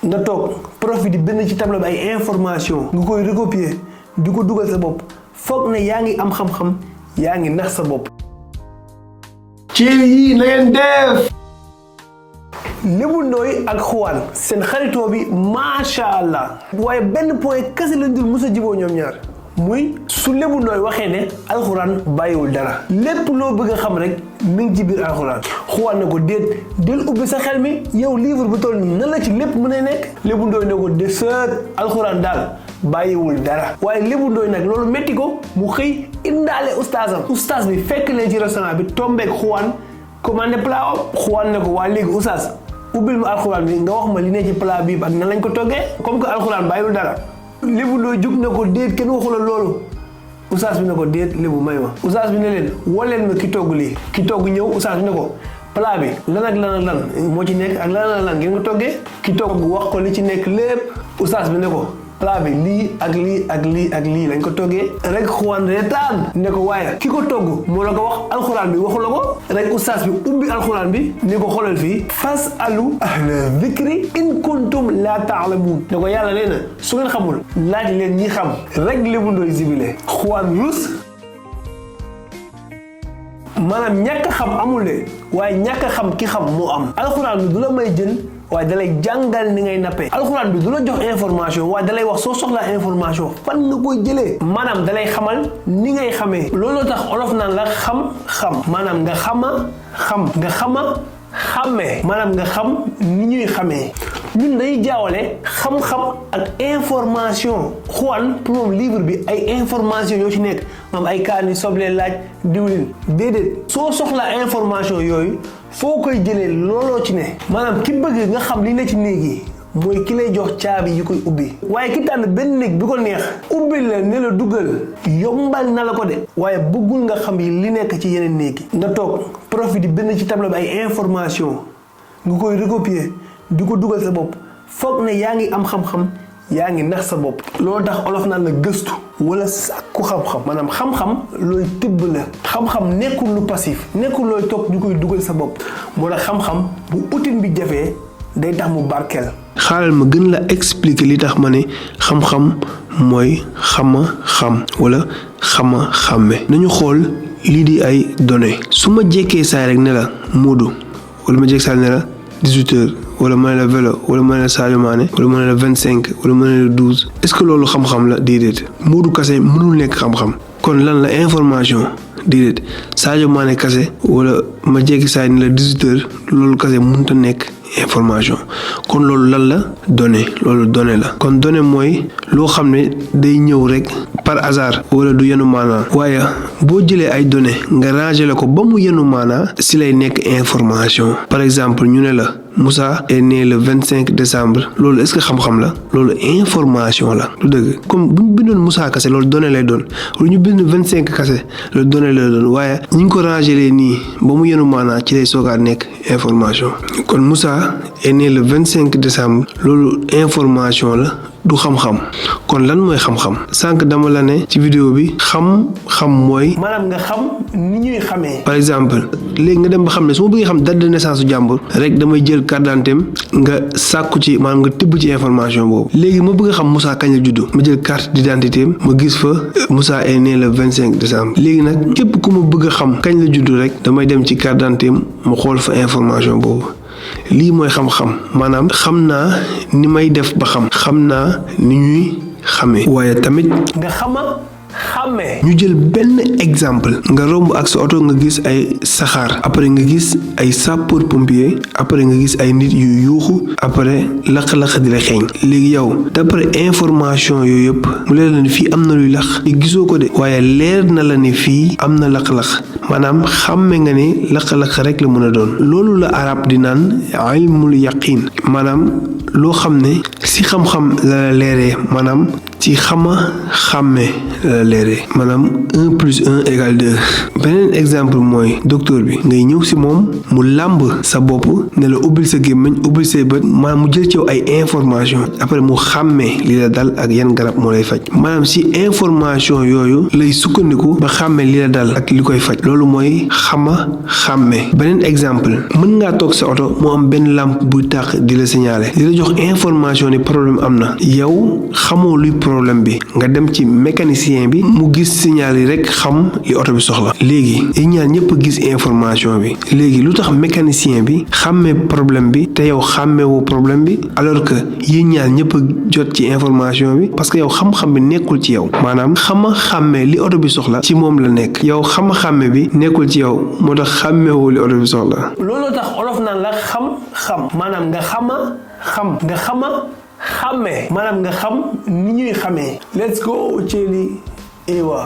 nga toog profit di bind ci tableau bi ay information nga koy recopier di ko dugal sa bopp foog ne yaa ngi am xam-xam yaa ngi nax sa bopp. ci yi na ngeen def. Lébu Ndoye ak Xuwaan seen xaritoo bi macha allah waaye benn point kese lañ dul mës a jiboo ñoom ñaar muy su Lébu Ndoye waxee ne alxuraan bàyyiwul dara lépp loo bëgg a xam rek mi ngi ci biir alxuraan. Xuwaan ne ko déet del ubbi sa xel mi yow livre bu toll nii nan la ci lépp mën a nekk. Lébu Ndoye ne ko de seet alxuraan daal bàyyiwul dara waaye Lébu Ndoye nag loolu metti ko mu xëy indaale ustaasam ustaas bi fekk leen ci restaurant bi tombeek Xuwaan commandé plat om. Xuwaan ne ko waa léegi ustaas ubbil ma alxuraan bi nga wax ma li ne ci plat bi ak nan lañ ko toggee comme que alxuraan bàyyiwul dara. Lébu Ndoye jug na ko déet kenn waxu la loolu ustaas bi ne ko déet Lébu may ma ustaas bi ne leen woo leen ma ki togg lii ki togg ñëw ustaas bi ne ko plat bi lan ak lan ak lan moo ci nekk ak lan ak lan ngeen ko toggee ki togg wax ko li ci nekk lépp ustaas bi ne ko plat bi lii ak lii ak lii ak lii lañ ko toggee rek Xuwaan reetaan ne ko waaye ki ko togg moo la ko wax alxuraan bi waxu la ko rek ustaas bi ubbi alxuraan bi ne ko xoolal fii fas alu ahla dhikri in kuntum laa taalamuun ne ko yàlla nee na su ngeen xamul laaj leen ñi xam rek Lébu Ndoye zibile Xuwaan rus maanaam ñàkk a xam amul de waaye ñàkk a xam ki xam moo am alxuraan bi du la may jën waaye dalay jàngal ni ngay nappee alxuraan bi du la jox information waaye dalay wax soo soxlaa information fan nga koy jëlee maanaam dalay xamal ni ngay xamee looloo tax olof naan la xam-xam maanaam nga xàmmee maanaam nga xam ni ñuy xamee ñun dañuy jaawale xam-xam ak information. Xuwaan pour moom livre bi ay information yoo ci nekk maanaam ay kaani soble laaj diwlin déedéet soo soxlaa information yooyu foo koy jëlee looloo ci ne maanaam ki bëgg nga xam li ne ci néeg yi mooy ki lay jox caabi yi koy ubbi waaye ki tànn benn néeg bi ko neex ubbi la ne la duggal yombal na la ko de waaye bëggul nga xam yi li nekk ci yeneen néeg yi nga toog profit di bind ci tableau bi ay information nga koy recopier di ko dugal sa bopp foog ne yaa ngi am xam-xam yaa ngi nax sa bopp loolu tax olof naan la gëstu wala sàkku xam-xam maanaam xam-xam looy tibb la xam-xam nekkul lu passif nekkul looy toog ñu koy dugal sa bopp moo tax xam-xam bu outil bi jafee day tax mu barkeel. xaaral ma gën la expliquer li tax ma ne xam-xam mooy xama xam wala xama xàmme nañu xool lii di ay données su ma jekkee saay rek ne la Modou wala ma jekk saay ne la 18h wala ma ne la vélo wala ma ne la Sadio Mané wala ma ne la 25 wala ma ne la 12 est-ce que loolu xam-xam la déedéet Modou kase mënul nekk xam-xam kon lan la information déedéet Sadio Mané kase wala ma jekki saay ne la 18h loolu kase mënut a nekk information kon loolu lan la donnée loolu donnée la kon donnée mooy loo xam ne day ñëw rek par hasard wala du yenu maanaa waaye boo jëlee ay données nga rangé la ko ba mu yenu maanaa si lay nekk information par exemple ñu ne la Moussa est né le 25 décembre loolu est-ce que xam-xam la loolu information la du dëgg comme bu ñu bindoon Moussa kase loolu donnée lay doon wala ñu bind 25 kase loolu donnée lay doon waaye ñu ngi ko rangé lee nii ba mu yenu maanaa ci lay soogaat nekk information kon Moussa est né le 25 décembre loolu information la du xam-xam kon lan mooy xam-xam sànq dama la ne ci vidéo bi xam mooy maanaam nga xam ni ñuy xamee par exemple léegi nga dem ba xam ne su ma bëggee xam date de naissance su jàmbur rek damay jël carte d'identité nga sàkku ci maanaam nga tibb ci information boobu léegi ma bëgg a xam Moussa kañ la juddu ma jël carte d'identité ma gis fa Moussa est né le 25 décembre léegi nag képp ku ma bëgg a xam kañ la juddu rek damay dem ci carte d'identité ma xool fa information boobu lii mooy xam-xam maanaam xam naa ni may def ba xam naa ni ñuy xamee waaye tamit nga xàmmee ñu jël benn exemple nga romb ak sa oto nga gis ay saxaar après nga gis ay sapeur pompier après nga gis ay nit yu yuuxu après laq-laq di la xeeñ léegi yow d'après information yooyu yëpp mu leer la ne fii am na luy laq gisoo ko de waaye leer na la ne fii am na laq-laq maanaam xàmme nga ne laq-laq rek la mën a doon loolu la arab di naan ilmul yaqin maanaam loo xam ne si xam-xam la leeree maanaam ci xàmme la leeree maanaam 1 + 1 = 2 beneen exemple mooy docteur bi ngay ñëw si moom mu làmb sa bopp ne la ubbil sa gémmiñ ubbil say bët maanaam mu jël ci yow ay information après mu xàmmee li la dal ak yan garab moo lay faj maanaam si information yooyu lay sukkandiku ba xàmmee li la dal ak li koy faj loolu mooy xàmmee beneen exemple mën ngaa toog sa oto moo am benn lampe buy tàq di la signaler li la jox information ni problème am na yow xamoo luy problème bi nga dem ci mécanicien bi mu gis signal yi rek xam li oto bi soxla léegi yéen ñaar ñëpp gis information bi léegi lu tax mécanicien bi xàmmee problème bi te yow xàmmeewoo problème bi alors que yéen ñaar ñëpp jot ci information bi parce que yow xam-xam bi nekkul ci yow maanaam xàmmee li oto bi soxla ci moom la nekk yow xàmme bi nekkul ci yow moo tax xàmmeewoo li oto bi soxla. looloo tax olof naan la xam maanaam nga xàmmee maanaam nga xam ni ñuy xamee. let's go Thiely Ewa.